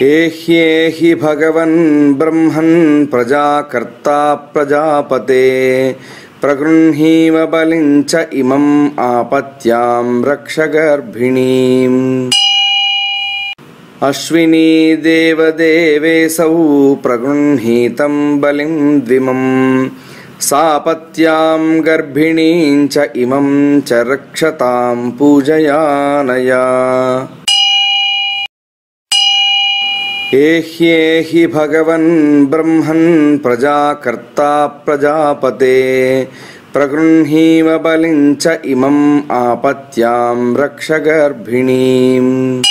एह्येहि भगवन् ब्रह्मन् प्रजाकर्ता प्रजापते प्रगृह्णीव बलिं च इमम् आपत्यां रक्ष गर्भिणीम्। अश्विनी देवदेवेशौ प्रगृह्णीतं बलिं द्विमम् सापत्यां गर्भिणीं च इमं च रक्षतां पूजयानया। एह्येहि भगवन् ब्रह्मन् प्रजाकर्ता प्रजापते प्रगृह्णीव बलिं च इमम् आपत्यां रक्ष गर्भिणीम्।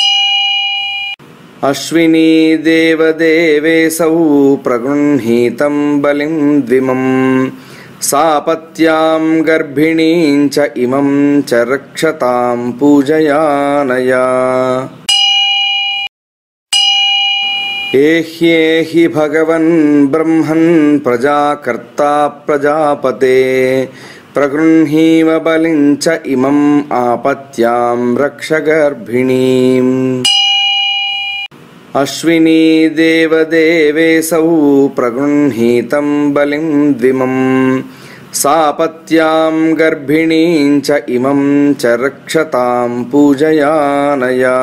अश्विनी देवदेवेशौ प्रगृह्णीतं बलिं द्विमम् सापत्यां गर्भिणीं च इमं च रक्षतां पूजयानया। एह्येहि भगवन् ब्रह्मन् प्रजाकर्ता प्रजापते प्रगृह्णीव बलिं च इमम् आपत्यां रक्ष गर्भिणीम्। अश्विनी देवदेवेशौ प्रगृह्णीतं बलिं द्विमम् सापत्यां गर्भिणीं च इमं च रक्षतां पूजयानया।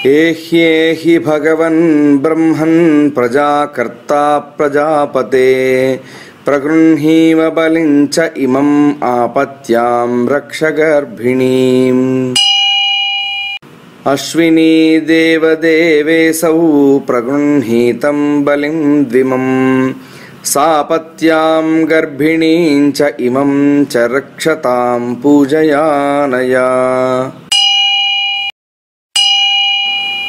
एह्येहि भगवन् ब्रह्मन् प्रजाकर्ता प्रजापते प्रगृह्णीव बलिं च इमम् आपत्यां रक्ष गर्भिणीम्। अश्विनी देवदेवेशौ प्रगृह्णीतं बलिं द्विमम् सापत्यां गर्भिणीं च इमं च रक्षतां पूजयानया।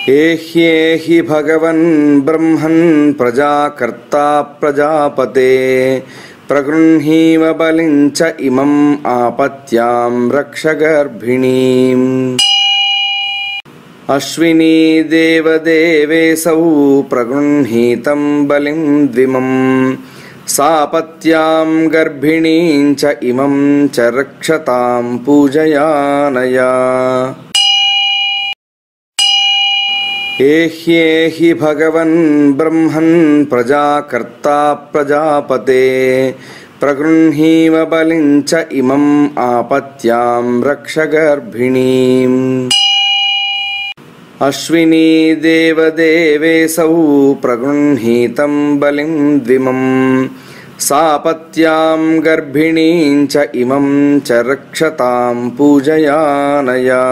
एह्येहि भगवन् ब्रह्मन् प्रजाकर्ता प्रजापते प्रगृह्णीव बलिं च इमम् आपत्यां रक्ष गर्भिणीम्। अश्विनी देवदेवेशौ प्रगृह्णीतं बलिं द्विमम् सापत्यां गर्भिणीं च इमं च रक्षतां पूजयानया। एह्येहि भगवन् ब्रह्मन् प्रजाकर्ता प्रजापते प्रगृह्णीव बलिं च इमम् आपत्यां रक्ष गर्भिणीम्। अश्विनी देवदेवेशौ प्रगृह्णीतं बलिं द्विमम् सापत्यां गर्भिणीं च इमं च रक्षतां पूजयानया।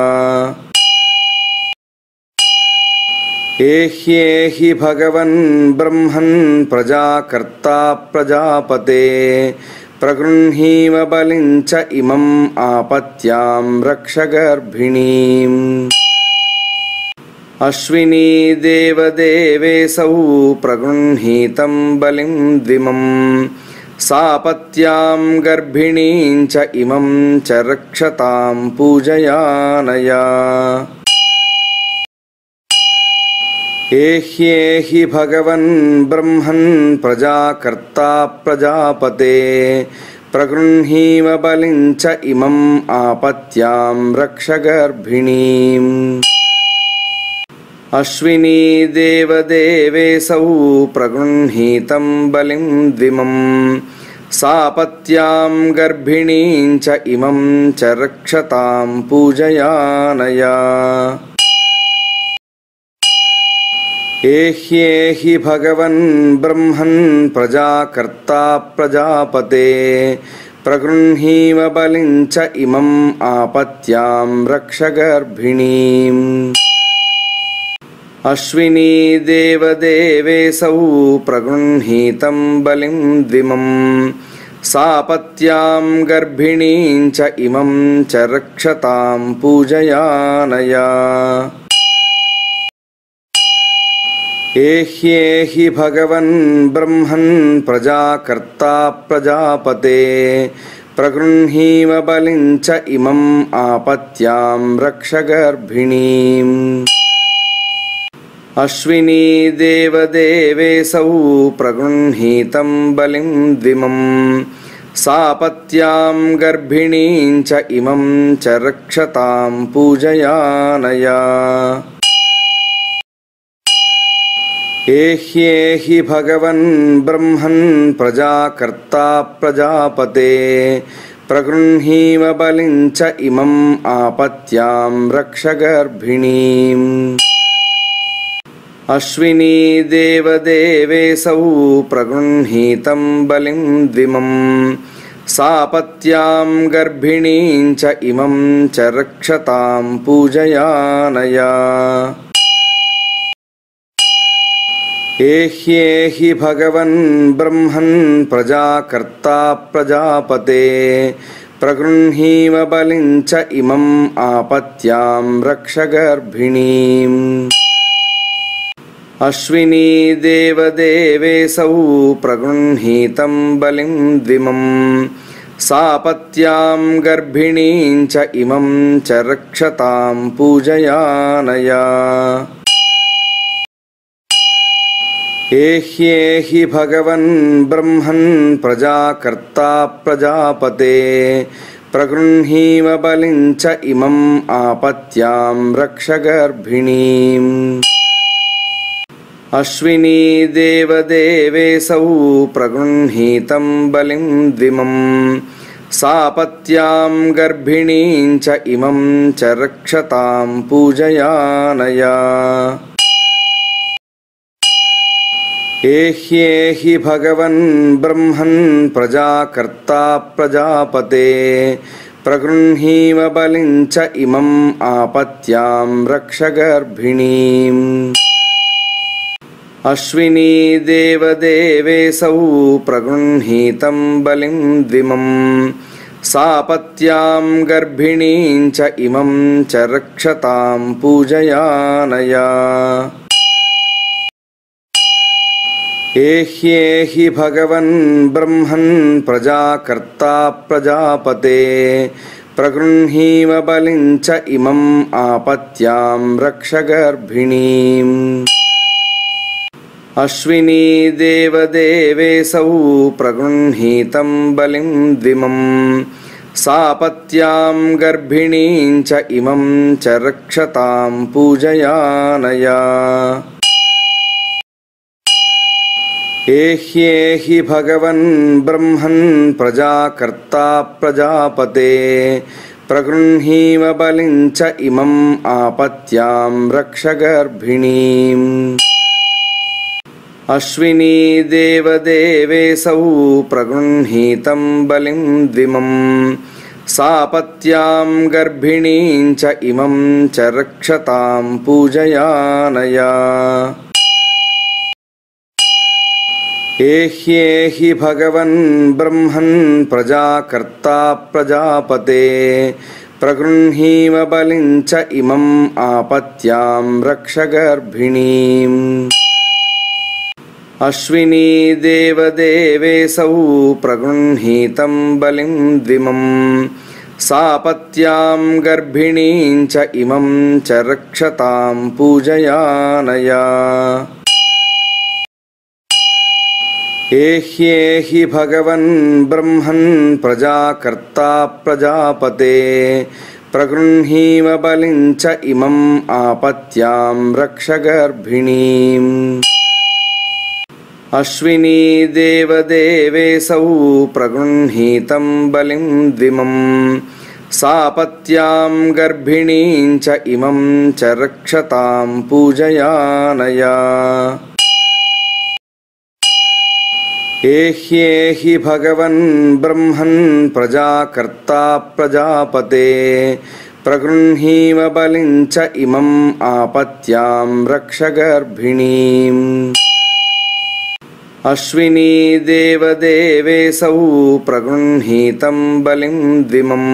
एह्येहि भगवन् ब्रह्मन् प्रजाकर्ता प्रजापते प्रगृह्णीव बलिं च इमम् आपत्यां रक्ष गर्भिणीम्। अश्विनी देवदेवेशौ प्रगृह्णीतं बलिं द्विमम् सापत्यां गर्भिणीं च इमं च रक्षतां पूजयानया। एह्येहि भगवन् ब्रह्मन् प्रजाकर्ता प्रजापते प्रगृह्णीव बलिं च इमम् आपत्यां रक्ष गर्भिणीम्। अश्विनी देवदेवेशौ प्रगृह्णीतं बलिं द्विमम् सापत्यां गर्भिणीं च इमं च रक्षतां पूजयानया। एह्येहि भगवन् ब्रह्मन् प्रजाकर्ता प्रजापते प्रगृह्णीव बलिं च इमम् आपत्यां रक्ष गर्भिणीम्। अश्विनी देवदेवेशौ प्रगृह्णीतं बलिं द्विमम् सापत्यां गर्भिणीं च इमं च रक्षतां पूजयानया। एह्येहि भगवन् ब्रह्मन् प्रजाकर्ता प्रजापते प्रगृह्णीव बलिं च इमम् आपत्यां रक्ष गर्भिणीम्। अश्विनी देवदेवेशौ प्रगृह्णीतं बलिं द्विमम् सापत्यां गर्भिणीं च इमं च रक्षतां पूजयानया। एह्येहि भगवन् ब्रह्मन् प्रजाकर्ता प्रजापते प्रगृह्णीव बलिं च इमम् आपत्यां रक्ष गर्भिणीम्। अश्विनी देवदेवेऽसौ प्रगृह्णीतं बलिं द्विमं सापत्यां गर्भिणीं च इमं च रक्षतां पूजयानया। एह्येहि भगवन् ब्रह्मन् प्रजाकर्ता प्रजापते प्रगृह्णीव बलिं च इमम् आपत्यां रक्ष गर्भिणीम्। अश्विनी देवदेवेऽसौ प्रगृह्णीतं बलिं द्विमं सापत्यां गर्भिणीं च इमं च रक्षतां पूजयानया। एह्येहि भगवन् ब्रह्मन् प्रजाकर्ता प्रजापते प्रगृह्णीव बलिं च इमम् आपत्यां रक्ष गर्भिणीम्। अश्विनी देवदेवेऽसौ प्रगृह्णीतं बलिं द्विमं सापत्यां गर्भिणीं च इमं च रक्षतां पूजयानया। एह्येहि भगवन् ब्रह्मन् प्रजाकर्ता प्रजापते प्रगृह्णीव बलिं च इमम् आपत्यां रक्ष गर्भिणीम्। अश्विनी देवदेवेऽसौ प्रगृह्णीतं बलिं द्विमं सापत्यां गर्भिणीं च इमं च रक्षतां पूजयानया। एह्येहि भगवन् ब्रह्मन् प्रजाकर्ता प्रजापते प्रगृह्णीव बलिं च इमम् आपत्यां रक्ष गर्भिणीम्। अश्विनी देवदेवेऽसौ प्रगृह्णीतं बलिं द्विमं सापत्यां गर्भिणीं च इमं च रक्षतां पूजयानया। एह्येहि भगवन् ब्रह्मन् प्रजाकर्ता प्रजापते प्रगृह्णीव बलिं च इमम् आपत्यां रक्ष गर्भिणीम्। अश्विनी देवदेवेऽसौ प्रगृह्णीतं बलिं द्विमं सापत्यां गर्भिणीं च इमं च रक्षतां पूजयानया। एह्येहि भगवन् ब्रह्मन् प्रजाकर्ता प्रजापते प्रगृह्णीव बलिं च इमम् आपत्यां रक्ष गर्भिणीम्। अश्विनी देवदेवेऽसौ प्रगृह्णीतं बलिं द्विमं सापत्यां गर्भिणीं च इमं च रक्षतां पूजयानया। एह्येहि भगवन् ब्रह्मन् प्रजाकर्ता प्रजापते प्रगृह्णीव बलिं च इमम् आपत्यां रक्ष गर्भिणीम्। अश्विनी देवदेवेऽसौ प्रगृह्णीतं बलिं द्विमं सापत्यां गर्भिणीं च इमं च रक्षतां पूजयानया। एह्येहि भगवन् ब्रह्मन् प्रजाकर्ता प्रजापते प्रगृह्णीव बलिं च इमम् आपत्यां रक्ष गर्भिणीम्। अश्विनी देवदेवेऽसौ प्रगृह्णीतं बलिं द्विमं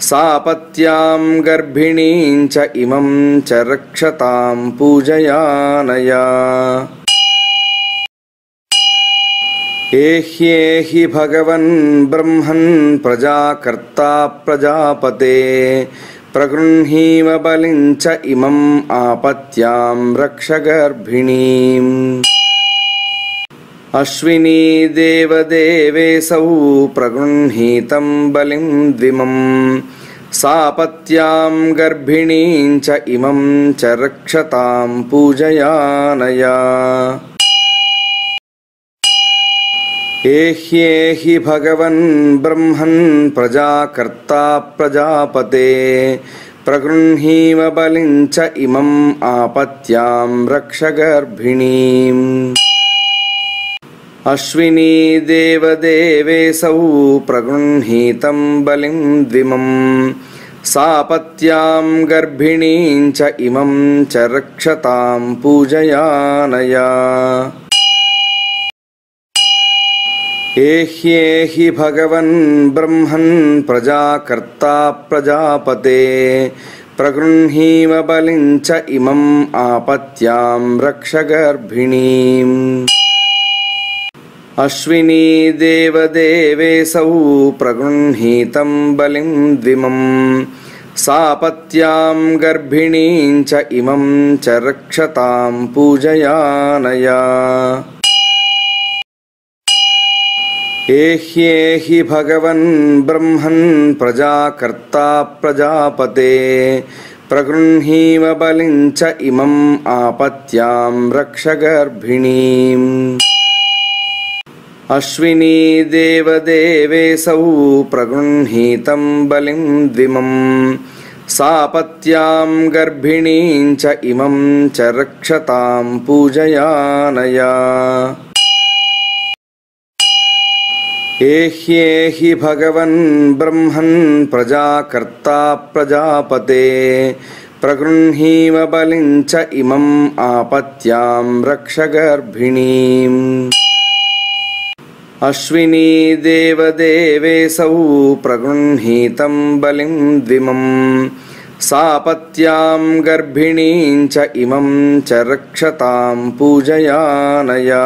सापत्यां गर्भिणीं च इमं च रक्षतां पूजयानया। एह्येहि भगवन् ब्रह्मन् प्रजाकर्ता प्रजापते प्रगृह्णीव बलिं च इमम् आपत्यां रक्ष गर्भिणीम्। अश्विनी देवदेवेशौ प्रगृह्णीतं बलिं द्विमं सापत्यां गर्भिणीं च इमं च रक्षतां पूजयानया। एह्येहि भगवन् ब्रह्मन् प्रजाकर्ता प्रजापते प्रगृह्णीव बलिं च इमम् आपत्यां रक्ष गर्भिणीम्। अश्विनी देवदेवेशौ प्रगृह्णीतं बलिं द्विमं सापत्यां गर्भिणीं च इमं च रक्षतां पूजयानया। एह्येहि भगवन् ब्रह्मन् प्रजाकर्ता प्रजापते प्रगृह्णीव बलिं च इमम् आपत्यां रक्ष गर्भिणीम्। अश्विनी देवदेवेशौ प्रगृह्णीतं बलिं द्विमं सापत्यां गर्भिणीं च इमं च रक्षतां पूजयानया। एह्येहि भगवन् ब्रह्मन् प्रजाकर्ता प्रजापते प्रगृह्णीव बलिं च इमम् आपत्यां रक्ष गर्भिणीम्। अश्विनी देवदेवेशौ प्रगृह्णीतं बलिं द्विमं सापत्यां गर्भिणीं च इमं च रक्षतां पूजयानया। एह्येहि भगवन् ब्रह्मन् प्रजाकर्ता प्रजापते प्रगृह्णीव बलिं च इमम् आपत्यां रक्ष गर्भिणीम्। अश्विनी देवदेवेशौ प्रगृह्णीतं बलिं द्विमं सापत्यां गर्भिणीं च इमं च रक्षतां पूजयानया।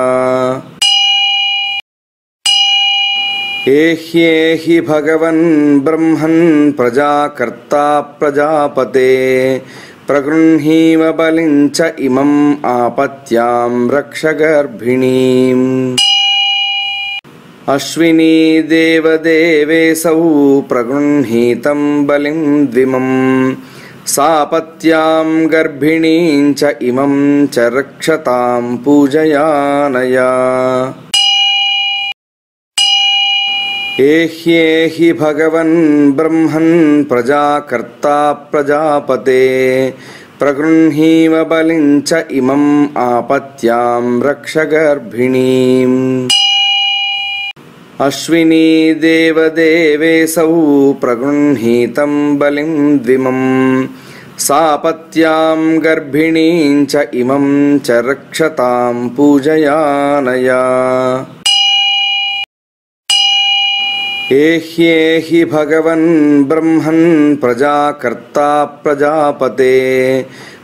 एह्येहि भगवन् ब्रह्मन् प्रजाकर्ता प्रजापते प्रगृह्णीव बलिं च इमम् आपत्यां रक्ष गर्भिणीम्। अश्विनी देवदेवेशौ प्रगृह्णीतं बलिं द्विमं सापत्यां गर्भिणीं च इमं च रक्षतां पूजयानया। एह्येहि भगवन् ब्रह्मन् प्रजाकर्ता प्रजापते प्रगृह्णीव बलिं च इमम् आपत्यां रक्ष गर्भिणीम्। अश्विनी देवदेवेशौ प्रगृह्णीतं बलिं द्विमं सापत्यां गर्भिणीं च इमं च रक्षतां पूजयानया। एह्येहि भगवन् ब्रह्मन् प्रजाकर्ता प्रजापते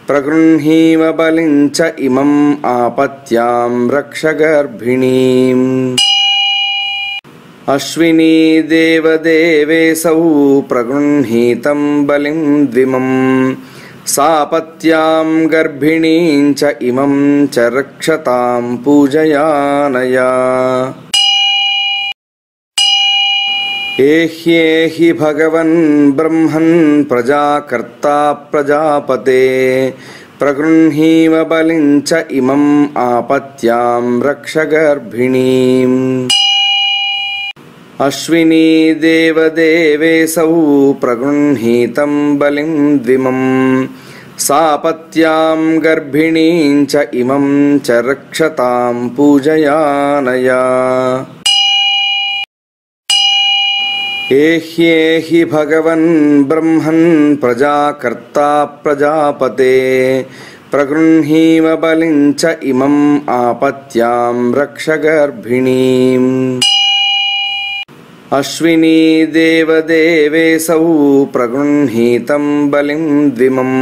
प्रगृह्णीव बलिं च इमम् आपत्यां रक्ष गर्भिणीम्। अश्विनी देवदेवेशौ प्रगृह्णीतं बलिं द्विमं सापत्यां गर्भिणीं च इमं च रक्षतां पूजयानया। एह्येहि भगवन् ब्रह्मन् प्रजाकर्ता प्रजापते प्रगृह्णीव बलिं च इमम् आपत्यां रक्ष गर्भिणीम्। अश्विनी देवदेवेशौ प्रगृह्णीतं बलिं द्विमं सापत्यां गर्भिणीं च इमं च रक्षतां पूजयानया। एह्येहि भगवन् ब्रह्मन् प्रजाकर्ता प्रजापते प्रगृह्णीव बलिं च इमम् आपत्यां रक्ष गर्भिणीम्। अश्विनी देवदेवेशौ प्रगृह्णीतं बलिं द्विमं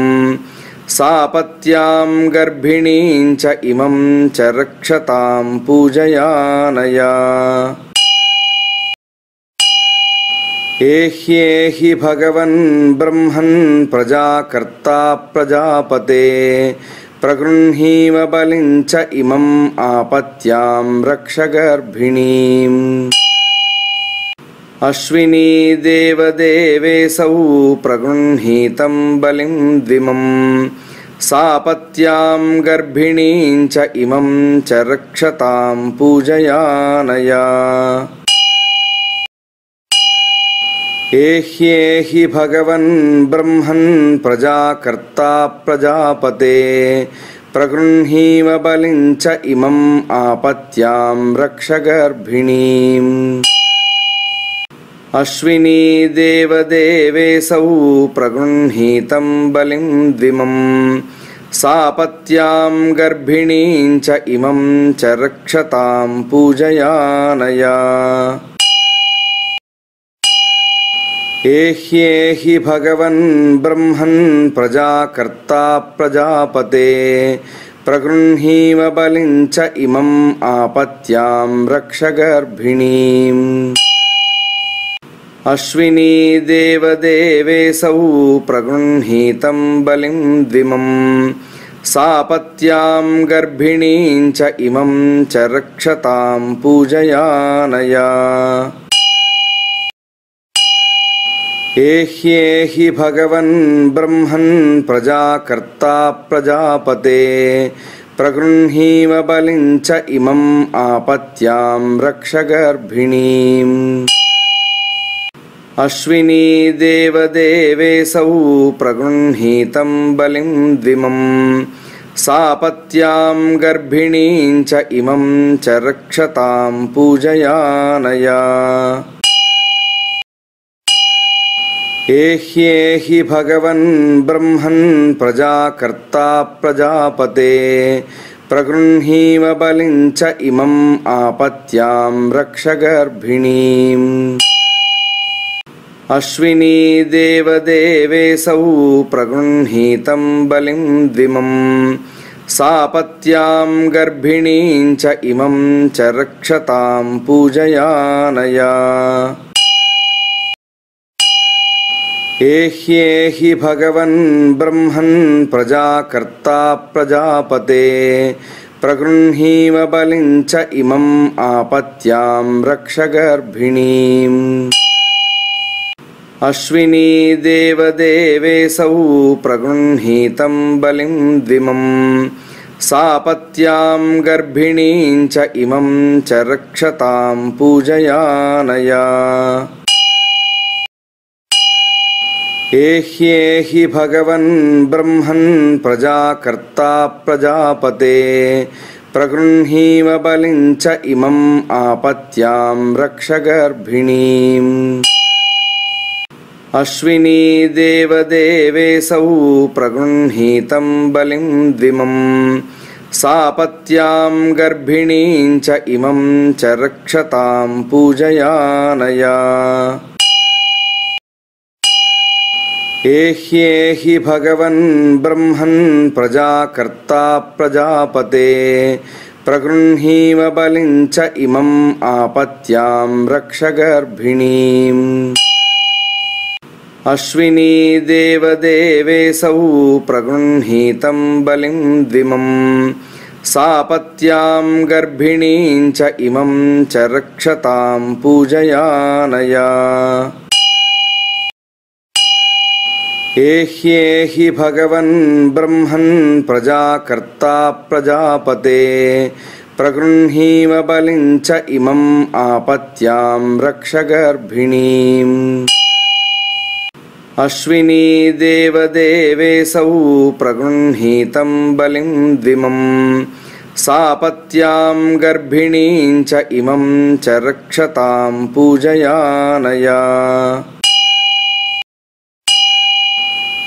सापत्यां गर्भिणीं च इमं च रक्षतां पूजयानया। एह्येहि भगवन् ब्रह्मन् प्रजाकर्ता प्रजापते प्रगृह्णीव बलिं च इमम् आपत्यां रक्ष गर्भिणीम् अश्विनी देवदेवेशौ प्रगृह्णीतं बलिं द्विमम् सापत्यां गर्भिणीं च इमं च रक्षतां पूजयानया एह्येहि भगवन् ब्रह्मन् प्रजाकर्ता प्रजापते प्रगृह्णीव बलिं च इमम् आपत्यां रक्ष गर्भिणीम् अश्विनी देवदेवेशौ प्रगृह्णीतं बलिं द्विमम् सापत्यां गर्भिणीं च इमं च रक्षतां पूजयानया एह्येहि भगवन् ब्रह्मन् प्रजाकर्ता प्रजापते प्रगृह्णीव बलिं च इमम् आपत्यां रक्ष गर्भिणीम् अश्विनी देवदेवेशौ प्रगृह्णीतं बलिं द्विमम् सापत्यां गर्भिणीं च इमं च रक्षतां पूजयानया एह्येहि भगवन् ब्रह्मन् प्रजाकर्ता प्रजापते प्रगृह्णीव बलिं च इमम् आपत्यां रक्ष गर्भिणीम् अश्विनी देवदेवेशौ प्रगृह्णीतं बलिं द्विमम् सापत्यां गर्भिणीं च इमं च रक्षतां पूजयानया एह्येहि भगवन् ब्रह्मन् प्रजाकर्ता प्रजापते प्रगृह्णीव बलिं च इमम् आपत्यां रक्ष गर्भिणीम् अश्विनी देवदेवेशौ प्रगृह्णीतं बलिं द्विमम् सापत्यां गर्भिणीं च इमं च रक्षतां पूजयानया एह्येहि भगवन् ब्रह्मन् प्रजाकर्ता प्रजापते प्रगृह्णीव बलिं च इमम् आपत्यां रक्ष गर्भिणीम् अश्विनी देवदेवेशौ प्रगृह्णीतं बलिं द्विमम् सापत्यां गर्भिणीं च इमं च रक्षतां पूजयानया एह्येहि भगवन् ब्रह्मन् प्रजाकर्ता प्रजापते प्रगृह्णीव बलिं च इमम् आपत्यां रक्ष गर्भिणीम् अश्विनी देवदेवेशौ प्रगृह्णीतं बलिं द्विमम् सापत्यां गर्भिणीं च इमं च रक्षतां पूजयानया एह्येहि भगवन् ब्रह्मन् प्रजाकर्ता प्रजापते प्रगृह्णीव बलिं च इमम् आपत्यां रक्ष गर्भिणीम् अश्विनी देवदेवेशौ प्रगृह्णीतं बलिं द्विमम् सापत्यां गर्भिणीं च इमं च रक्षतां पूजयानया एह्येहि भगवन् ब्रह्मन् प्रजाकर्ता प्रजापते प्रगृह्णीव बलिं च इमम् आपत्यां रक्ष गर्भिणीम् अश्विनी देवदेवेशौ प्रगृह्णीतं बलिं द्विमम् सापत्यां गर्भिणीं च इमं च रक्षतां पूजयानया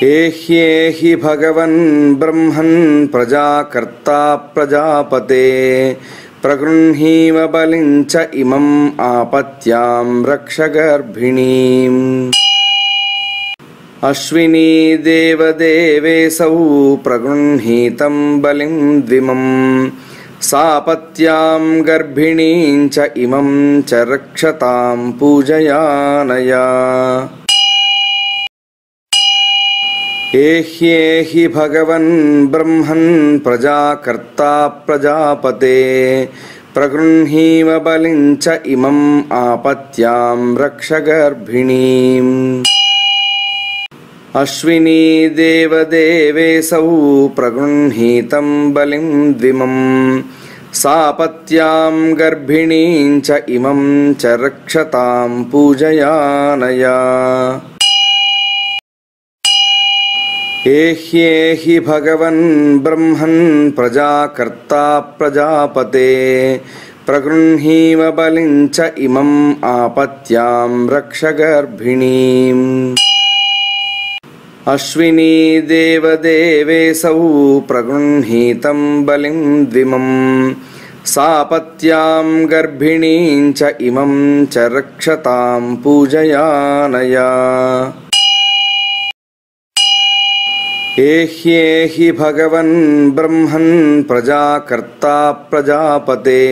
एह्येहि भगवन् ब्रह्मन् प्रजाकर्ता प्रजापते प्रगृह्णीव बलिं च इमम् आपत्यां रक्ष गर्भिणीम् अश्विनी देवदेवेशौ प्रगृह्णीतं बलिं द्विमम् सापत्यां गर्भिणीं च इमं च रक्षतां पूजयानया एह्येहि भगवन् ब्रह्मन् प्रजाकर्ता प्रजापते प्रगृह्णीव बलिं च इमम् आपत्यां रक्ष गर्भिणीम् अश्विनी देवदेवेशौ प्रगृह्णीतं बलिं द्विमम् सापत्यां गर्भिणीं च इमं च रक्षतां पूजयानया एह्येहि भगवन् ब्रह्मन् प्रजाकर्ता प्रजापते प्रगृह्णीव बलिं च इमम् आपत्यां रक्ष गर्भिणीम् अश्विनी देवदेवेशौ प्रगृह्णीतं बलिं द्विमम् सापत्यां गर्भिणीं च इमं च रक्षतां पूजयानया एह्येहि भगवन् ब्रह्मन् प्रजाकर्ता प्रजापते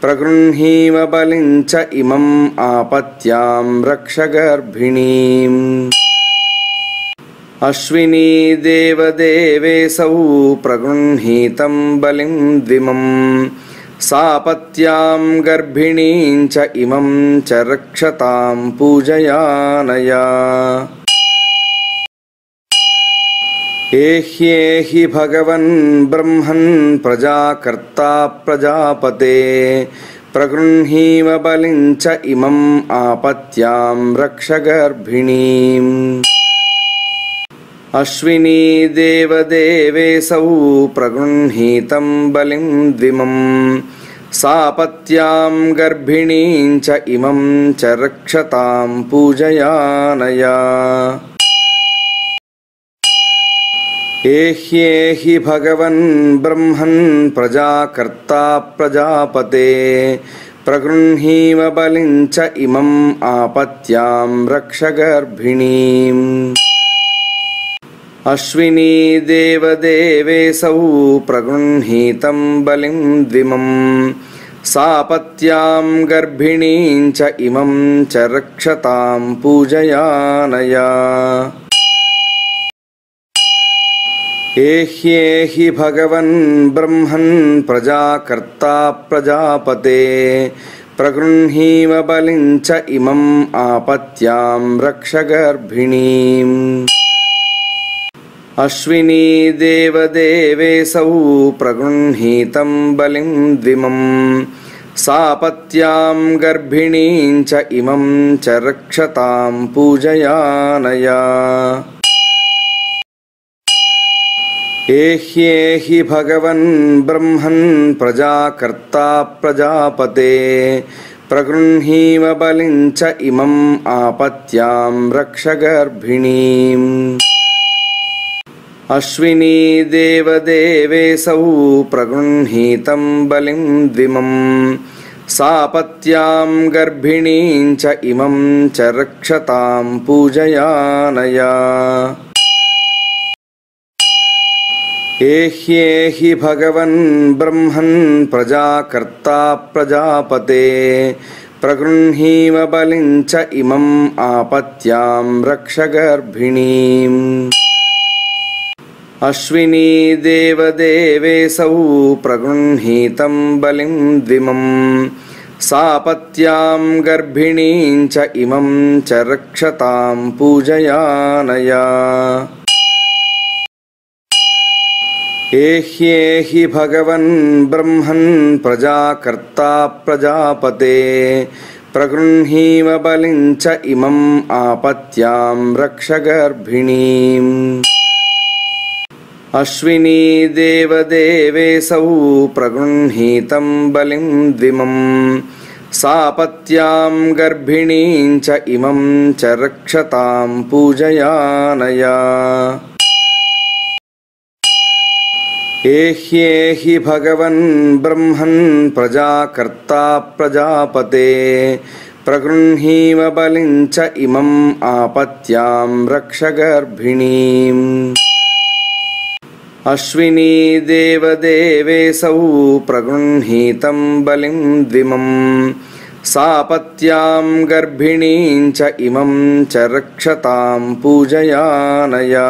प्रगृह्णीव बलिं च इमम् आपत्यां रक्ष गर्भिणीम् अश्विनी देवदेवेशौ प्रगृह्णीतं बलिं द्विमम् सापत्यां गर्भिणीं च इमं च रक्षतां पूजयानया एह्येहि भगवन् ब्रह्मन् प्रजाकर्ता प्रजापते प्रगृह्णीव बलिं च इमम् आपत्यां रक्ष गर्भिणीम् अश्विनी देवदेवेशौ प्रगृह्णीतं बलिं द्विमम् सापत्यां गर्भिणीं च इमं च रक्षतां पूजयानया एह्येहि भगवन् ब्रह्मन् प्रजाकर्ता प्रजापते प्रगृह्णीव बलिं च इमम् आपत्यां रक्ष गर्भिणीम् अश्विनी देवदेवेशौ प्रगृह्णीतं बलिं द्विमम् सापत्यां गर्भिणीं च इमं च रक्षतां पूजयानया एह्येहि भगवन् ब्रह्मन् प्रजाकर्ता प्रजापते प्रगृह्णीव बलिं च इमम् आपत्यां रक्ष गर्भिणीम् अश्विनी देवदेवेशौ प्रगृह्णीतं बलिं द्विमम् सापत्यां गर्भिणीं च इमं च रक्षतां पूजयानया एह्येहि भगवन् ब्रह्मन् प्रजाकर्ता प्रजापते प्रगृह्णीव बलिं च इमम् आपत्यां रक्ष गर्भिणीम् अश्विनी देवदेवेशौ प्रगृह्णीतं बलिं द्विमम् सापत्यां गर्भिणीं च इमं च रक्षतां पूजयानया एह्येहि भगवन् ब्रह्मन् प्रजाकर्ता प्रजापते प्रगृह्णीव बलिं च इमम् आपत्यां रक्ष गर्भिणीम् अश्विनी देवदेवेशौ प्रगृह्णीतं बलिं द्विमम् सापत्यां गर्भिणीं च इमं च रक्षतां पूजयानया एह्येहि भगवन् ब्रह्मन् प्रजाकर्ता प्रजापते प्रगृह्णीव बलिं च इमम् आपत्यां रक्ष गर्भिणीम् अश्विनी देवदेवेशौ प्रगृह्णीतं बलिं द्विमम् सापत्यां गर्भिणीं च इमं च रक्षतां पूजयानया एह्येहि भगवन् ब्रह्मन् प्रजाकर्ता प्रजापते प्रगृह्णीव बलिं च इमम् आपत्यां रक्ष गर्भिणीम् अश्विनी देवदेवेशौ प्रगृह्णीतं बलिं द्विमम् सापत्यां गर्भिणीं च इमं च रक्षतां पूजयानया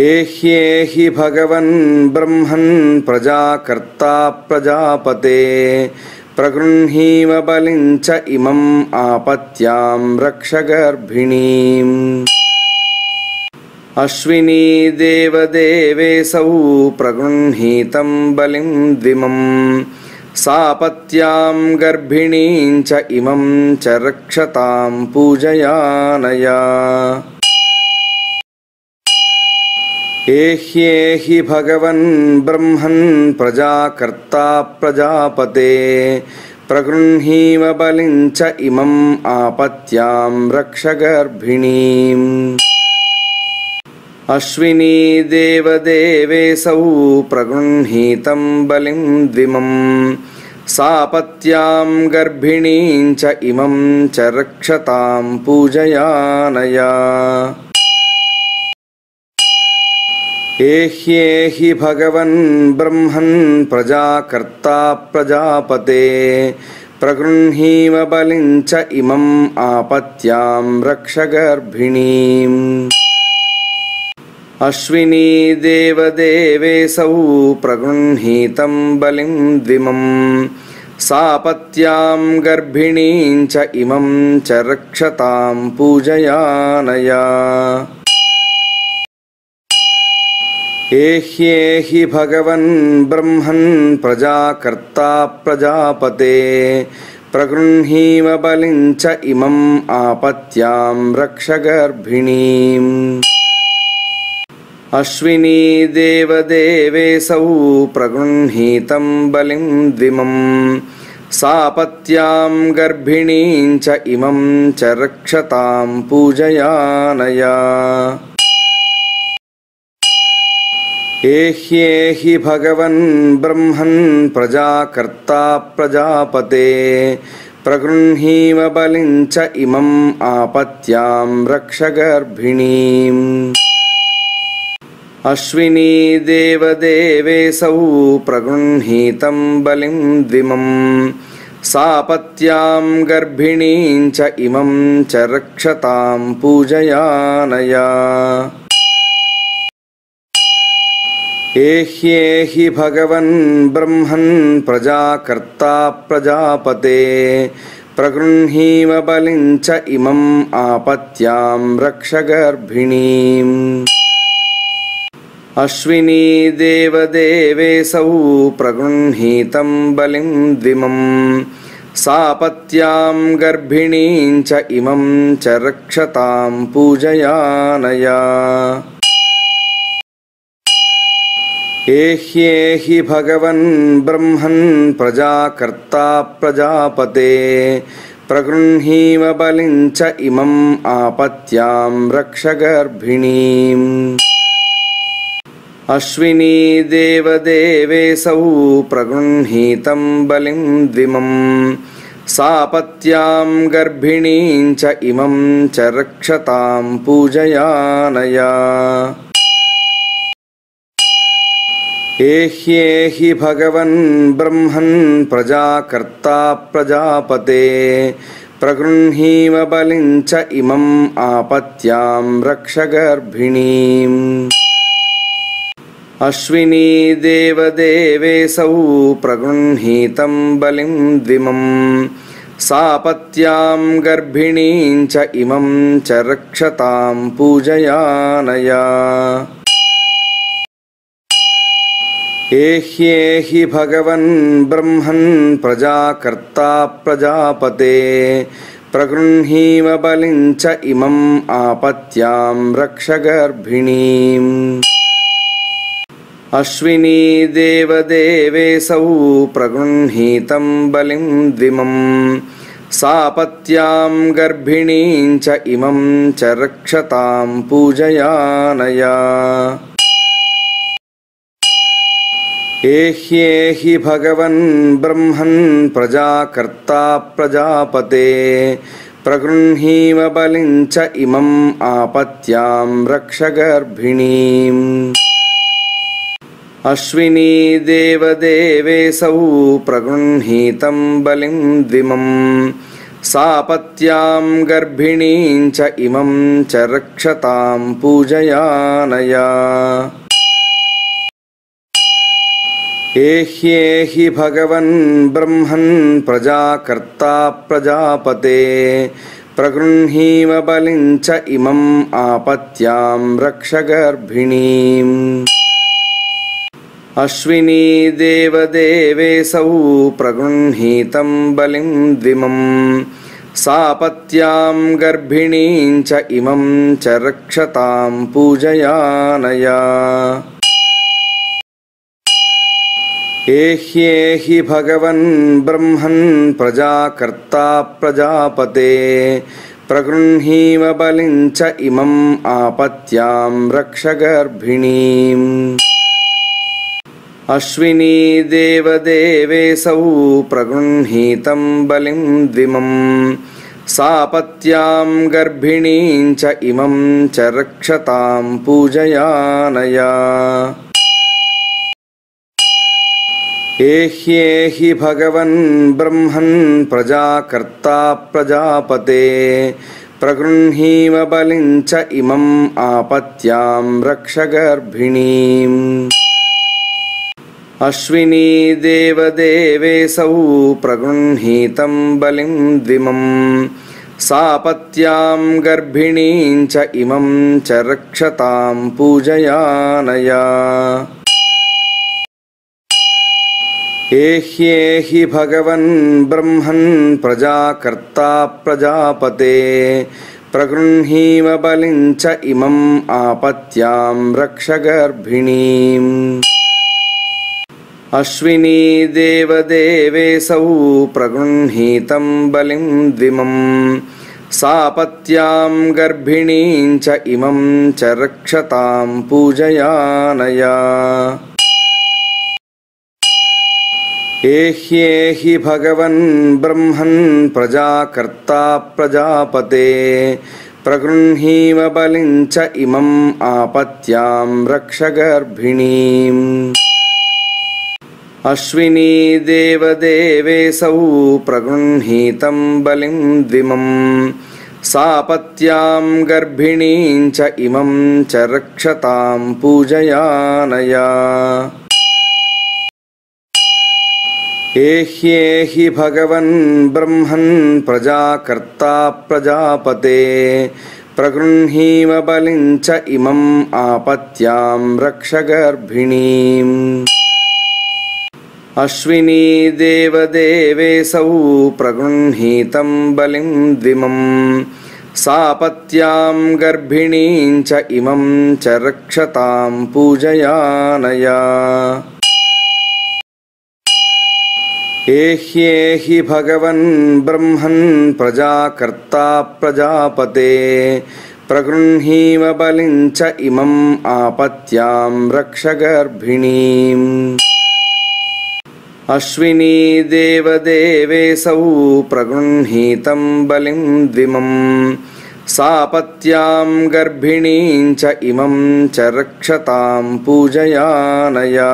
एह्येहि भगवन् ब्रह्मन् प्रजाकर्ता प्रजापते प्रगृह्णीव बलिं च इमम् आपत्यां रक्ष गर्भिणीम् अश्विनी देवदेवेशौ प्रगृह्णीतं बलिं द्विमम् सापत्यां गर्भिणीं च इमं च रक्षतां पूजयानया एह्येहि भगवन् ब्रह्मन् प्रजाकर्ता प्रजापते प्रगृह्णीव बलिं च इमम् आपत्यां रक्ष गर्भिणीम् अश्विनी देवदेवेशौ प्रगृह्णीतं बलिं द्विमम् सापत्यां गर्भिणीं च इमं च रक्षतां पूजयानया एह्येहि भगवन् ब्रह्मन् प्रजाकर्ता प्रजापते प्रगृह्णीव बलिं च इमम् आपत्यां रक्ष गर्भिणीम् अश्विनी देवदेवेशौ प्रगृह्णीतं बलिं द्विमम् सापत्यां गर्भिणीं च इमं च रक्षतां पूजयानया एह्येहि भगवन् ब्रह्मन् प्रजाकर्ता प्रजापते प्रगृह्णीव बलिं च इमम् आपत्यां रक्ष गर्भिणीम् अश्विनी देवदेवेशौ प्रगृह्णीतं बलिं द्विमम् सापत्यां गर्भिणीं च इमं च रक्षतां पूजयानया एह्येहि भगवन् ब्रह्मन् प्रजाकर्ता प्रजापते प्रगृह्णीव बलिं च इमम् आपत्यां रक्ष गर्भिणीम् अश्विनी देवदेवेशौ प्रगृह्णीतं बलिं द्विमम् सापत्यां गर्भिणीं च इमं च रक्षतां पूजयानया एह्येहि भगवन् ब्रह्मन् प्रजाकर्ता प्रजापते प्रगृह्णीव बलिं च इमम् आपत्यां रक्ष गर्भिणीम् अश्विनी देवदेवेशौ प्रगृह्णीतं बलिं द्विमम् सापत्यां गर्भिणीं च इमं च रक्षतां पूजयानया एह्येहि भगवन् ब्रह्मन् प्रजाकर्ता प्रजापते प्रगृह्णीव बलिं च इमम् आपत्यां रक्ष गर्भिणीम् अश्विनी देवदेवेशौ प्रगृह्णीतं बलिं द्विमम् सापत्यां गर्भिणीं च इमं च रक्षतां पूजयानया एह्येहि भगवन् ब्रह्मन् प्रजाकर्ता प्रजापते प्रगृह्णीव बलिं च इमम् आपत्यां रक्ष गर्भिणीम् अश्विनी देवदेवेशौ प्रगृह्णीतं बलिं द्विमम् सापत्यां गर्भिणीं च इमं च रक्षतां पूजयानया एह्येहि भगवन् ब्रह्मन् प्रजाकर्ता प्रजापते प्रगृह्णीव बलिं च इमम् आपत्यां रक्ष गर्भिणीम् अश्विनी देवदेवेशौ प्रगृह्णीतं बलिं द्विमम् सापत्यां गर्भिणीं च इमं च रक्षतां पूजयानया एह्येहि भगवन् ब्रह्मन् प्रजाकर्ता प्रजापते प्रगृह्णीव बलिं च इमम् आपत्यां रक्ष गर्भिणीम् अश्विनी देवदेवेशौ प्रगृह्णीतं बलिं द्विमं सापत्यां गर्भिणीं च इमं च रक्षतां पूजयानया। एह्येहि भगवन् ब्रह्मन् प्रजाकर्ता प्रजापते प्रगृह्णीव बलिं च इमम् आपत्यां रक्ष गर्भिणीम्। अश्विनी देवदेवेशौ प्रगृह्णीतं बलिं द्विमं सापत्यां गर्भिणीं च इमं च रक्षतां पूजयानया। एह्येहि भगवन् ब्रह्मन् प्रजाकर्ता प्रजापते प्रगृह्णीव बलिं च इमम् आपत्यां रक्ष गर्भिणीम्। अश्विनी देवदेवेशौ प्रगृह्णीतं बलिं द्विमं सापत्यां गर्भिणीं च इमं च रक्षतां पूजयानया। एह्येहि भगवन् ब्रह्मन् प्रजाकर्ता प्रजापते प्रगृह्णीव बलिं च इमम् आपत्यां रक्ष गर्भिणीम्। अश्विनी देवदेवेशौ प्रगृह्णीतं बलिं द्विमं सापत्यां गर्भिणीं च इमं च रक्षतां पूजयानया। एह्येहि भगवन् ब्रह्मन् प्रजाकर्ता प्रजापते प्रगृह्णीव बलिं च इमम् आपत्यां रक्ष गर्भिणीम्। अश्विनी देवदेवेशौ प्रगृह्णीतं बलिं द्विमं सापत्यां गर्भिणीं च इमं च रक्षतां पूजयानया। एह्येहि भगवन् ब्रह्मन् प्रजाकर्ता प्रजापते प्रगृह्णीव बलिं च इमम् आपत्यां रक्ष गर्भिणीम्। अश्विनी देवदेवेशौ प्रगृह्णीतं बलिं द्विमं सापत्यां गर्भिणीं च इमं च रक्षतां पूजयानया। एह्येहि भगवन् ब्रह्मन् प्रजाकर्ता प्रजापते प्रगृह्णीव बलिं च इमम् आपत्यां रक्ष गर्भिणीम्। अश्विनी देवदेवेशौ प्रगृह्णीतं बलिं द्विमं सापत्यां गर्भिणीं च इमं च रक्षतां पूजयानया। एह्येहि भगवन् ब्रह्मन् प्रजाकर्ता प्रजापते प्रगृह्णीव बलिं च इमम् आपत्यां रक्ष गर्भिणीम्। अश्विनी देवदेवेशौ प्रगृह्णीतं बलिं द्विमं सापत्यां गर्भिणीं च इमं च रक्षतां पूजयानया।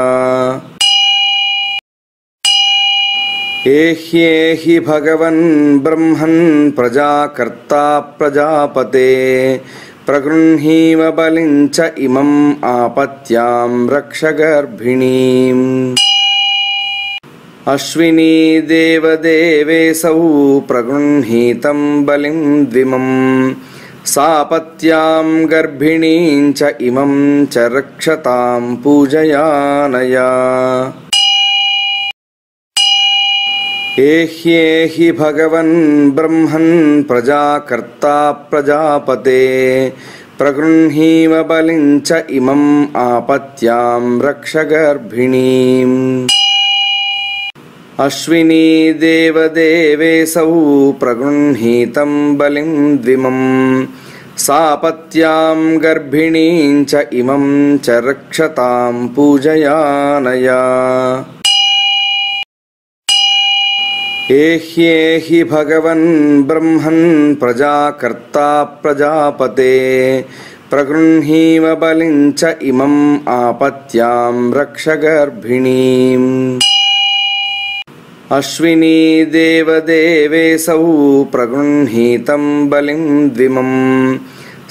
एह्येहि भगवन् ब्रह्मन् प्रजाकर्ता प्रजापते प्रगृह्णीव बलिं च इमम् आपत्यां रक्ष गर्भिणीम्। अश्विनी देवदेवेशौ प्रगृह्णीतं बलिं द्विमं सापत्यां गर्भिणीं च इमं च रक्षतां पूजयानया। एह्येहि भगवन् ब्रह्मन् प्रजाकर्ता प्रजापते प्रगृह्णीव बलिं च इमम् आपत्यां रक्ष गर्भिणीम्। अश्विनी देवदेवेशौ प्रगृह्णीतं बलिं द्विमं सापत्यां गर्भिणीं च इमं च रक्षतां पूजयानया। एह्येहि भगवन् ब्रह्मन् प्रजाकर्ता प्रजापते प्रगृह्णीव बलिं च इमम् आपत्यां रक्ष गर्भिणीम् अश्विनी देवदेवेऽसौ प्रगृह्णीतं बलिं द्विमम्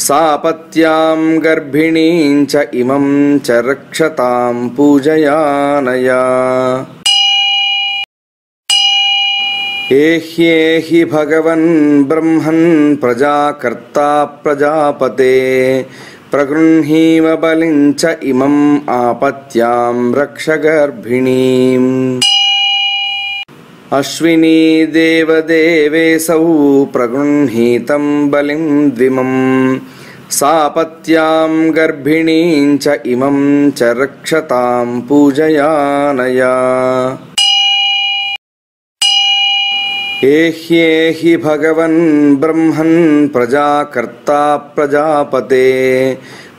सापत्यां गर्भिणीं च इमं च रक्षतां पूजयानया एह्येहि भगवन् ब्रह्मन् प्रजाकर्ता प्रजापते प्रगृह्णीव बलिं च इमम् आपत्यां रक्ष गर्भिणीम् अश्विनी देवदेवेऽसौ प्रगृह्णीतं बलिं द्विमम् सापत्यां गर्भिणीं च इमं च रक्षतां पूजयानया एह्येहि भगवन् ब्रह्मन् प्रजाकर्ता प्रजापते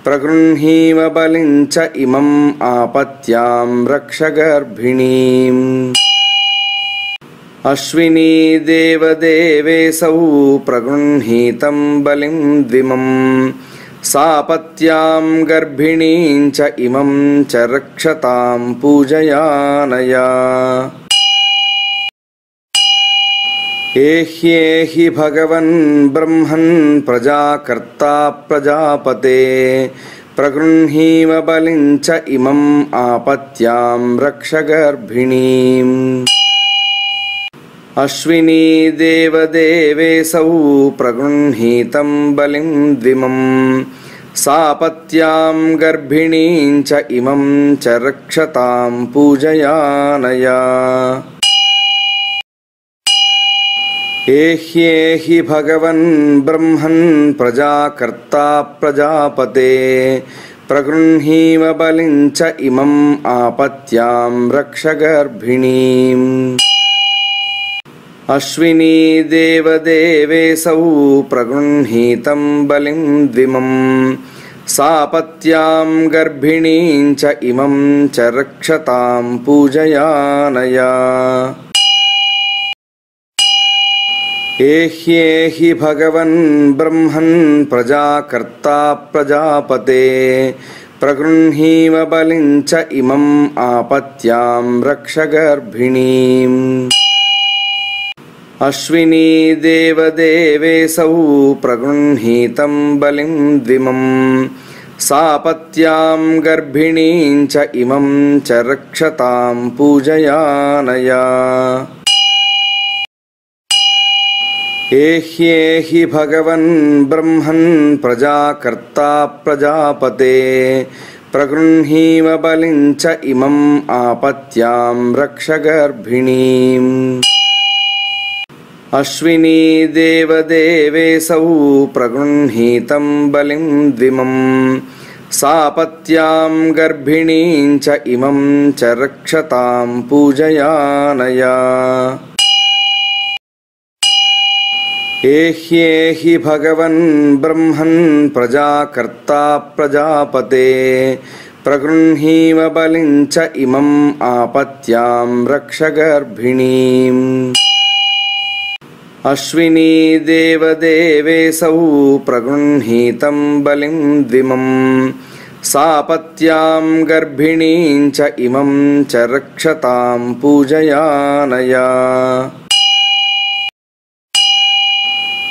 प्रगृह्णीव बलिं च इमम् आपत्यां रक्ष गर्भिणीम् अश्विनी देवदेवेऽसौ प्रगृह्णीतं बलिं द्विमम् सापत्यां गर्भिणीं च इमं च रक्षतां पूजयानया एह्येहि भगवन् ब्रह्मन् प्रजाकर्ता प्रजापते प्रगृह्णीव बलिं च इमम् आपत्यां रक्ष गर्भिणीम् अश्विनी देवदेवेऽसौ प्रगृह्णीतं बलिं द्विमम् सापत्यां गर्भिणीं च इमं च रक्षतां पूजयानया एह्येहि भगवन् ब्रह्मन् प्रजाकर्ता प्रजापते प्रगृह्णीव बलिं च इमम् आपत्यां रक्ष गर्भिणीम् अश्विनी देवदेवेऽसौ प्रगृह्णीतं बलिं द्विमम् सापत्यां गर्भिणीं च इमं च रक्षतां पूजयानया एह्येहि भगवन् ब्रह्मन् प्रजाकर्ता प्रजापते प्रगृह्णीव बलिं च इमम् आपत्यां रक्ष गर्भिणीम् अश्विनी देवदेवेऽसौ प्रगृह्णीतं बलिं द्विमम् सापत्यां गर्भिणीं च इमं च रक्षतां पूजयानया एह्येहि भगवन् ब्रह्मन् प्रजाकर्ता प्रजापते प्रगृह्णीव बलिं च इमम् आपत्यां रक्ष गर्भिणीम् अश्विनी देवदेवेऽसौ प्रगृह्णीतं बलिं द्विमम् सापत्यां गर्भिणीं च इमं च रक्षतां पूजयानया एह्येहि भगवन् ब्रह्मन् प्रजाकर्ता प्रजापते प्रगृह्णीव बलिं च इमम् आपत्यां रक्ष गर्भिणीम् अश्विनी देवदेवेऽसौ प्रगृह्णीतं बलिं द्विमम् सापत्यां गर्भिणीं च इमं च रक्षतां पूजयानया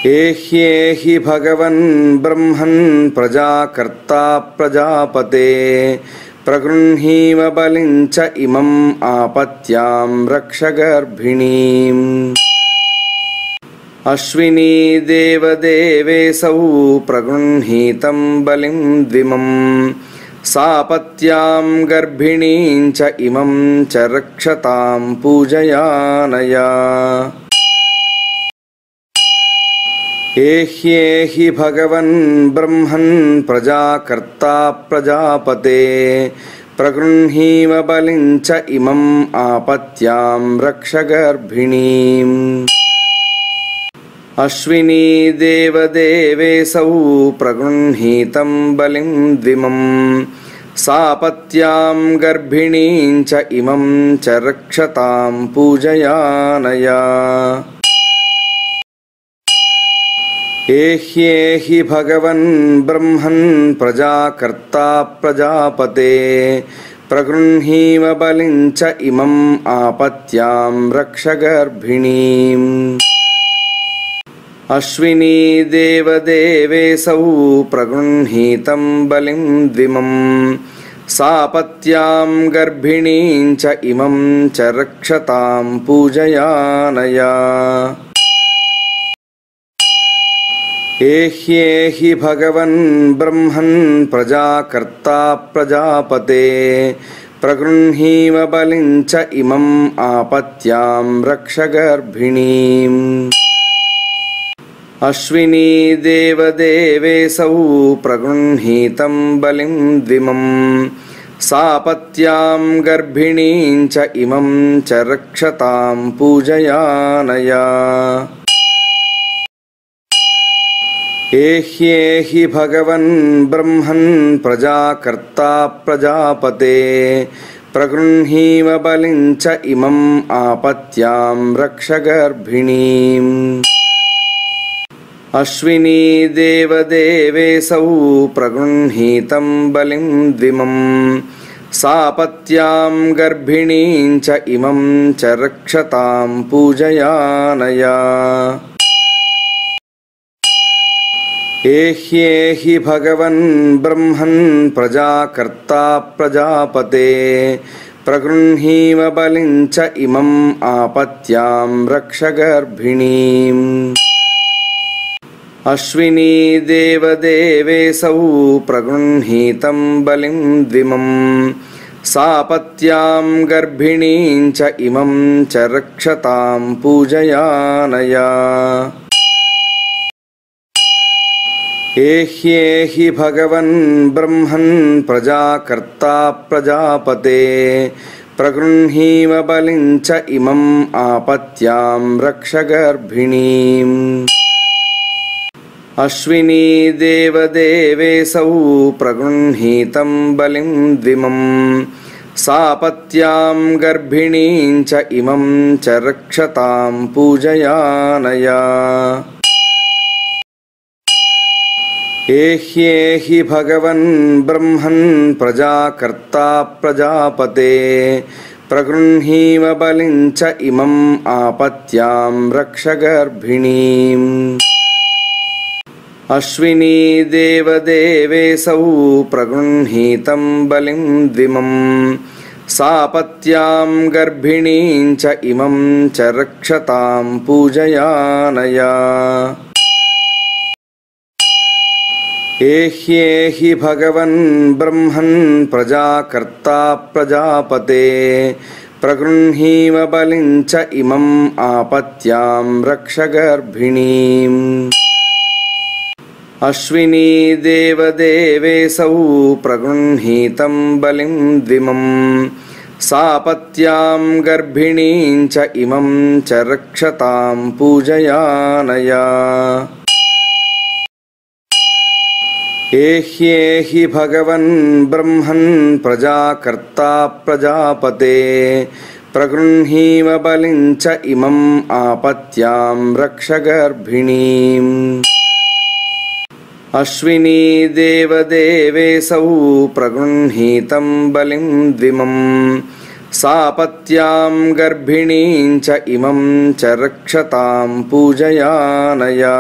एह्येहि भगवन् ब्रह्मन् प्रजाकर्ता प्रजापते प्रगृह्णीव बलिं च इमम् आपत्यां रक्ष गर्भिणीम् अश्विनी देवदेवेऽसौ प्रगृह्णीतं बलिं द्विमम् सापत्यां गर्भिणीं च इमं च रक्षतां पूजयानया एह्येहि भगवन् ब्रह्मन् प्रजाकर्ता प्रजापते प्रगृह्णीव बलिं च इमम् आपत्यां रक्ष गर्भिणीम् अश्विनी देवदेवेऽसौ प्रगृह्णीतं बलिं द्विमम् सापत्यां गर्भिणीं च इमं च रक्षतां पूजयानया एह्येहि भगवन् ब्रह्मन् प्रजाकर्ता प्रजापते प्रगृह्णीव बलिं च इमम् आपत्यां रक्ष गर्भिणीम् अश्विनी देवदेवेऽसौ प्रगृह्णीतं बलिं द्विमम् सापत्यां गर्भिणीं च इमं च रक्षतां पूजयानया एह्येहि भगवन् ब्रह्मन् प्रजाकर्ता प्रजापते प्रगृह्णीव बलिं च इमम् आपत्यां रक्ष गर्भिणीम् अश्विनी देवदेवेऽसौ प्रगृह्णीतं बलिं द्विमम् सापत्यां गर्भिणीं च इमं च रक्षतां पूजयानया एह्येहि भगवन् ब्रह्मन् प्रजाकर्ता प्रजापते प्रगृह्णीव बलिं च इमम् आपत्यां रक्ष गर्भिणीम् अश्विनी देवदेवेऽसौ प्रगृह्णीतं बलिं द्विमम् सापत्यां गर्भिणीं च इमं च रक्षतां पूजयानया एह्येहि भगवन् ब्रह्मन् प्रजाकर्ता प्रजापते प्रगृह्णीव बलिं च इमम् आपत्यां रक्ष गर्भिणीम् अश्विनी देवदेवेऽसौ प्रगृह्णीतं बलिं द्विमम् सापत्यां गर्भिणीं च इमं च रक्षतां पूजयानया एह्येहि भगवन् ब्रह्मन् प्रजाकर्ता प्रजापते प्रगृह्णीव बलिं च इमम् आपत्यां रक्ष गर्भिणीम् अश्विनी देवदेवेऽसौ प्रगृह्णीतं बलिं द्विमम् सापत्यां गर्भिणीं च इमं च रक्षतां पूजयानया एह्येहि भगवन् ब्रह्मन् प्रजाकर्ता प्रजापते प्रगृह्णीव बलिं च इमम् आपत्यां रक्ष गर्भिणीम् अश्विनी देवदेवेऽसौ प्रगृह्णीतं बलिं द्विमम् सापत्यां गर्भिणीं च इमं च रक्षतां पूजयानया एह्येहि भगवन् ब्रह्मन् प्रजाकर्ता प्रजापते प्रगृह्णीव बलिं च इमम् आपत्यां रक्ष गर्भिणीम् अश्विनी देवदेवेऽसौ प्रगृह्णीतं बलिं द्विमम् सापत्यां गर्भिणीं च इमं च रक्षतां पूजयानया एह्येहि भगवन् ब्रह्मन् प्रजाकर्ता प्रजापते प्रगृह्णीव बलिं च इमम् आपत्यां रक्ष गर्भिणीम् अश्विनी देवदेवेऽसौ प्रगृह्णीतं बलिं द्विमम् सापत्यां गर्भिणीं च इमं च रक्षतां पूजयानया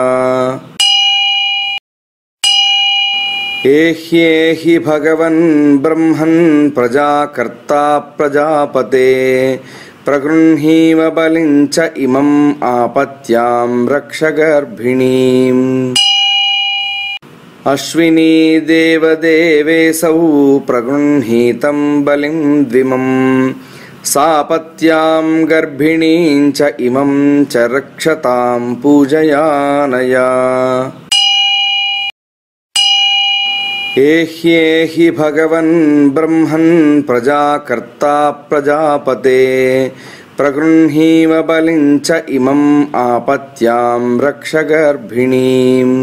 एह्येहि भगवन् ब्रह्मन् प्रजाकर्ता प्रजापते प्रगृह्णीव बलिं च इमम् आपत्यां रक्ष गर्भिणीम् अश्विनी देवदेवेऽसौ प्रगृह्णीतं बलिं द्विमम् सापत्यां गर्भिणीं च इमं च रक्षतां पूजयानया एह्येहि भगवन् ब्रह्मन् प्रजाकर्ता प्रजापते प्रगृह्णीव बलिं च इमम् आपत्यां रक्ष गर्भिणीम्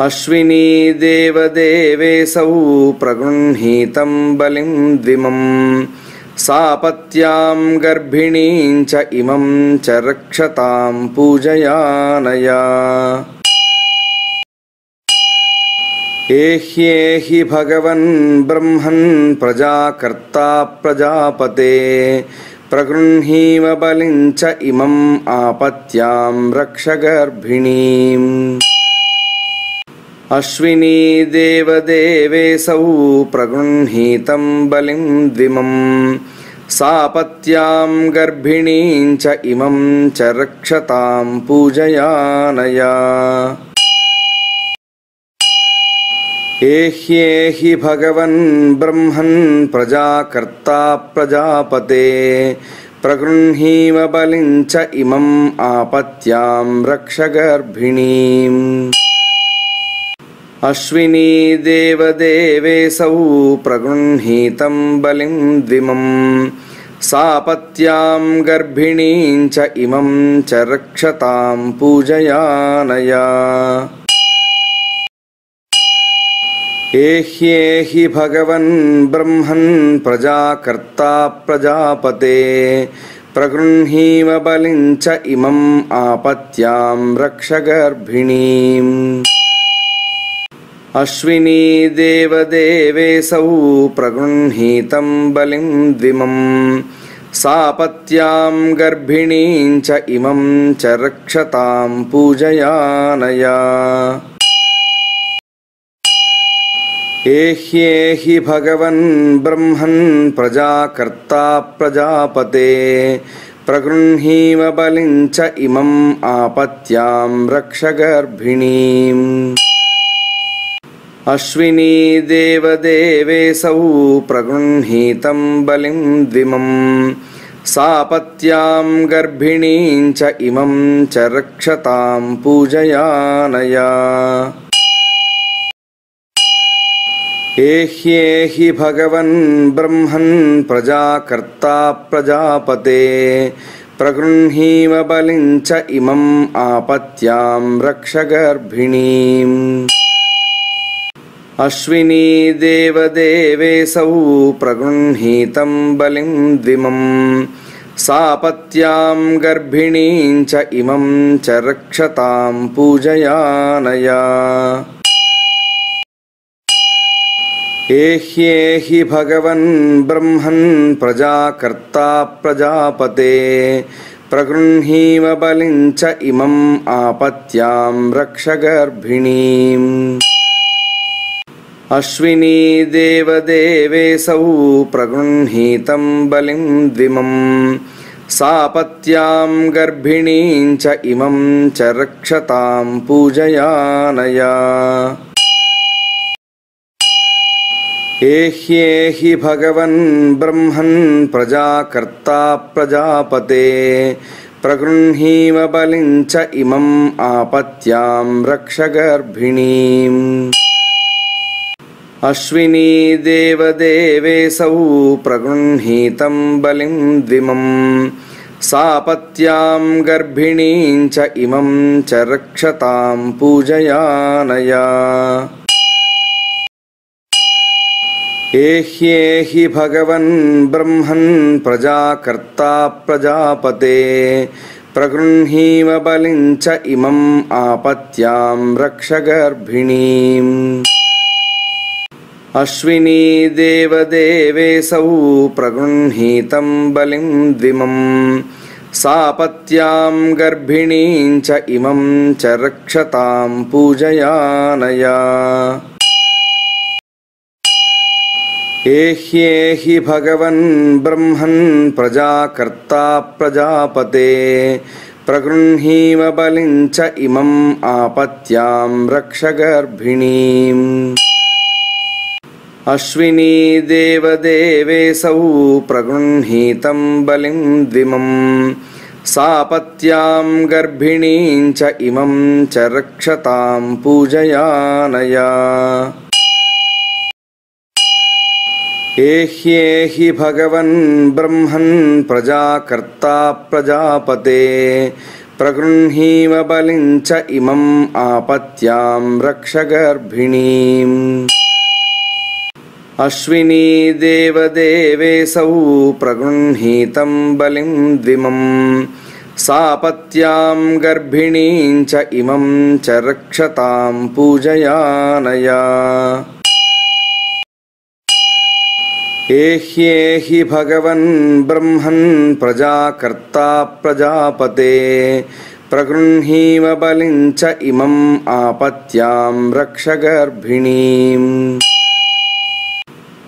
अश्विनी देवदेवेऽसौ प्रगृह्णीतं बलिं द्विमम् सापत्यां गर्भिणीं च इमं च रक्षतां पूजयानया। एह्येहि भगवन् ब्रह्मन् प्रजाकर्ता प्रजापते प्रगृह्णीव बलिं च इमम् आपत्यां रक्ष गर्भिणीम्। अश्विनी देवदेवेऽसौ प्रगृह्णीतं बलिं द्विमम् सापत्यां गर्भिणीं च इमं च रक्षतां पूजयानया। एह्येहि भगवन् ब्रह्मन् प्रजाकर्ता प्रजापते प्रगृह्णीव बलिं च इमम् आपत्यां रक्ष गर्भिणीम्। अश्विनी देवदेवेऽसौ प्रगृह्णीतं बलिं द्विमम् सापत्यां गर्भिणीं च इमं च रक्षतां पूजयानया। एह्येहि भगवन् ब्रह्मन् प्रजाकर्ता प्रजापते प्रगृह्णीव बलिं च इमम् आपत्यां रक्ष गर्भिणीम्। अश्विनी देवदेवेऽसौ प्रगृह्णीतं बलिं द्विमम् सापत्यां गर्भिणीं च इमं च रक्षतां पूजयानया। एह्येहि भगवन् ब्रह्मन् प्रजाकर्ता प्रजापते प्रगृह्णीव बलिं च इमम् आपत्यां रक्ष गर्भिणीम्। अश्विनी देवदेवेऽसौ प्रगृह्णीतं बलिं द्विमम् सापत्यां गर्भिणीं च इमं च रक्षतां पूजयानया। एह्येहि भगवन् ब्रह्मन् प्रजाकर्ता प्रजापते प्रगृह्णीव बलिं च इमम् आपत्यां रक्ष गर्भिणीम्। अश्विनी देवदेवेऽसौ प्रगृह्णीतं बलिं द्विमम् सापत्यां गर्भिणीं च इमं च रक्षतां पूजयानया। एह्येहि भगवन् ब्रह्मन् प्रजाकर्ता प्रजापते प्रगृह्णीव बलिं च इमम् आपत्यां रक्ष गर्भिणीम्। अश्विनी देवदेवेऽसौ प्रगृह्णीतं बलिं द्विमम् सापत्यां गर्भिणीं च इमं च रक्षतां पूजयानया। एह्येहि भगवन् ब्रह्मन् प्रजाकर्ता प्रजापते प्रगृह्णीव बलिं च इमम् आपत्यां रक्ष गर्भिणीम्। अश्विनी देवदेवेऽसौ प्रगृह्णीतं बलिं द्विमम् सापत्यां गर्भिणीं च इमं च रक्षतां पूजयानया। एह्येहि भगवन् ब्रह्मन् प्रजाकर्ता प्रजापते प्रगृह्णीव बलिं च इमम् आपत्यां रक्ष गर्भिणीम्। अश्विनी देवदेवेऽसौ प्रगृह्णीतं बलिं द्विमम् सापत्यां गर्भिणीं च इमं च रक्षतां पूजयानया। एह्येहि भगवन् ब्रह्मन् प्रजाकर्ता प्रजापते प्रगृह्णीव बलिं च इमम् आपत्यां रक्ष गर्भिणीम्। अश्विनी देवदेवेऽसौ प्रगृह्णीतं बलिं द्विमम् सापत्यां गर्भिणीं च इमं च रक्षतां पूजयानया। एह्येहि भगवन् ब्रह्मन् प्रजाकर्ता प्रजापते प्रगृह्णीव बलिं च इमम् आपत्यां रक्ष गर्भिणीम्। अश्विनी देवदेवेऽसौ प्रगृह्णीतं बलिं द्विमम् सापत्यां गर्भिणीं च इमं च रक्षतां पूजयानया एह्येहि भगवन् ब्रह्मन् प्रजाकर्ता प्रजापते प्रगृह्णीव बलिं च इमम् आपत्यां रक्ष गर्भिणीम्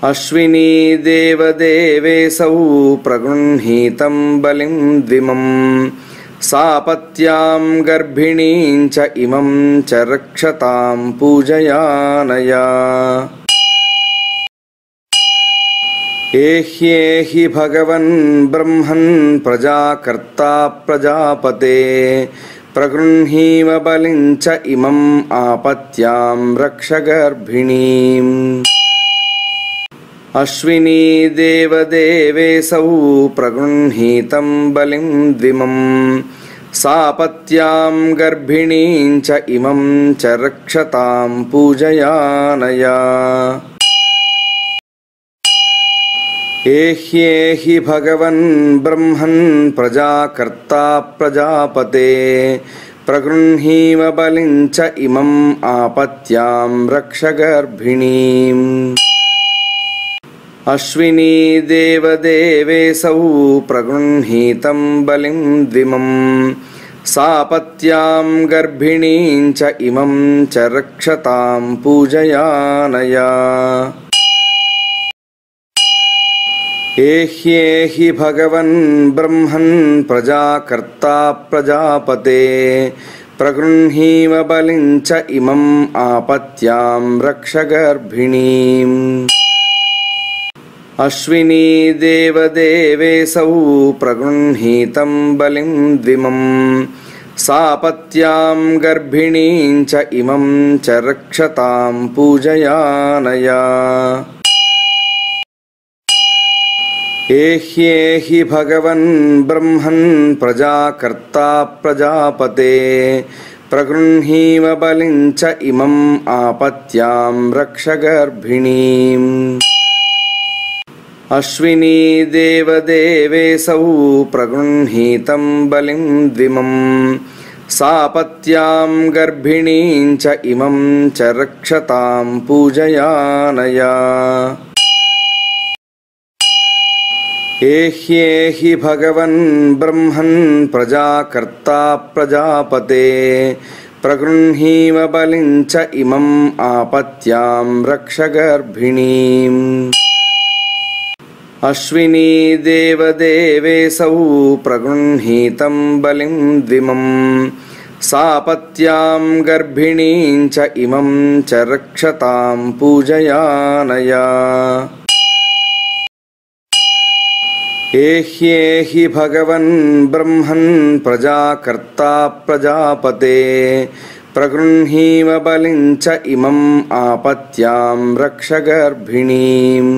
अश्विनी देवदेवेऽसौ प्रगृह्णीतं बलिं द्विमम् सापत्यां गर्भिणीं च इमं च रक्षतां पूजयानया एह्येहि भगवन् ब्रह्मन् प्रजाकर्ता प्रजापते प्रगृह्णीव बलिं च इमम् आपत्यां रक्ष गर्भिणीम् अश्विनी देवदेवेऽसौ प्रगृह्णीतं बलिं द्विमम् सापत्यां गर्भिणीं च इमं च रक्षतां पूजयानया एह्येहि भगवन् ब्रह्मन् प्रजाकर्ता प्रजापते प्रगृह्णीव बलिं च इमम् आपत्यां रक्ष गर्भिणीम् अश्विनी देवदेवेऽसौ प्रगृह्णीतं बलिं द्विमम् सापत्यां गर्भिणीं च इमं च रक्षतां पूजयानया एह्येहि भगवन् ब्रह्मन् प्रजाकर्ता प्रजापते प्रगृह्णीव बलिं च इमम् आपत्यां रक्ष गर्भिणीम् अश्विनी देवदेवेऽसौ प्रगृह्णीतं बलिं द्विमम् सापत्यां गर्भिणीं च इमं च रक्षतां पूजयानया एह्येहि भगवन् ब्रह्मन् प्रजाकर्ता प्रजापते प्रगृह्णीव बलिं च इमम् आपत्यां रक्ष गर्भिणीम् अश्विनी देवदेवेऽसौ प्रगृह्णीतं बलिं द्विमम् सापत्यां गर्भिणीं च इमं च रक्षतां पूजयानया एह्येहि भगवन् ब्रह्मन् प्रजाकर्ता प्रजापते प्रगृह्णीव बलिं च इमम् आपत्यां रक्ष गर्भिणीम् अश्विनी देवदेवेऽसौ प्रगृह्णीतं बलिं द्विमम् सापत्यां गर्भिणीं च इमं च रक्षतां पूजयानया एह्येहि भगवन् ब्रह्मन् प्रजाकर्ता प्रजापते प्रगृह्णीव बलिं च इमम् आपत्यां रक्ष गर्भिणीम्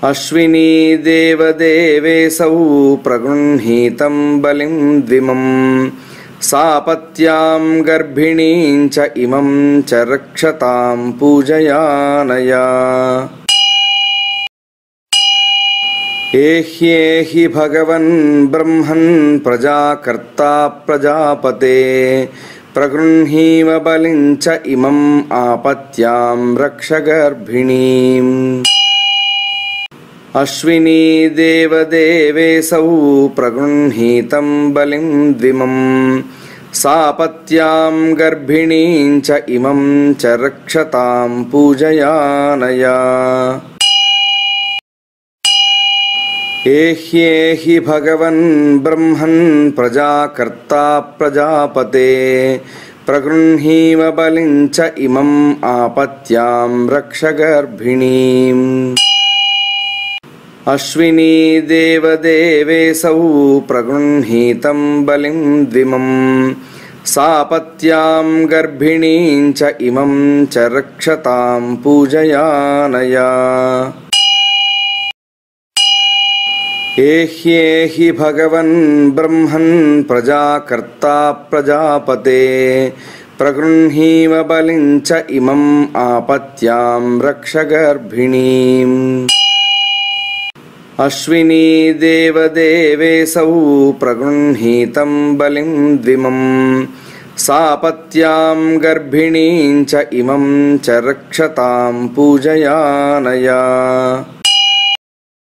अश्विनी देवदेवेऽसौ प्रगृह्णीतं बलिं द्विमम् सापत्यां गर्भिणीं च इमं च रक्षतां पूजयानया एह्येहि भगवन् ब्रह्मन् प्रजाकर्ता प्रजापते प्रगृह्णीव बलिं च इमम् आपत्यां रक्ष गर्भिणीम् अश्विनी देवदेवेऽसौ प्रगृह्णीतं बलिं द्विमम् सापत्यां गर्भिणीं च इमं च रक्षतां पूजयानया एह्येहि भगवन् ब्रह्मन् प्रजाकर्ता प्रजापते प्रगृह्णीव बलिं च इमम् आपत्यां रक्ष गर्भिणीम् अश्विनी देवदेवेऽसौ प्रगृह्णीतं बलिं द्विमम् सापत्यां गर्भिणीं च इमं च रक्षतां पूजयानया एह्येहि भगवन् ब्रह्मन् प्रजाकर्ता प्रजापते प्रगृह्णीव बलिं च इमम् आपत्यां रक्ष गर्भिणीम् अश्विनी देवदेवेऽसौ प्रगृह्णीतं बलिं द्विमम् सापत्यां गर्भिणीं च इमं च रक्षतां पूजयानया।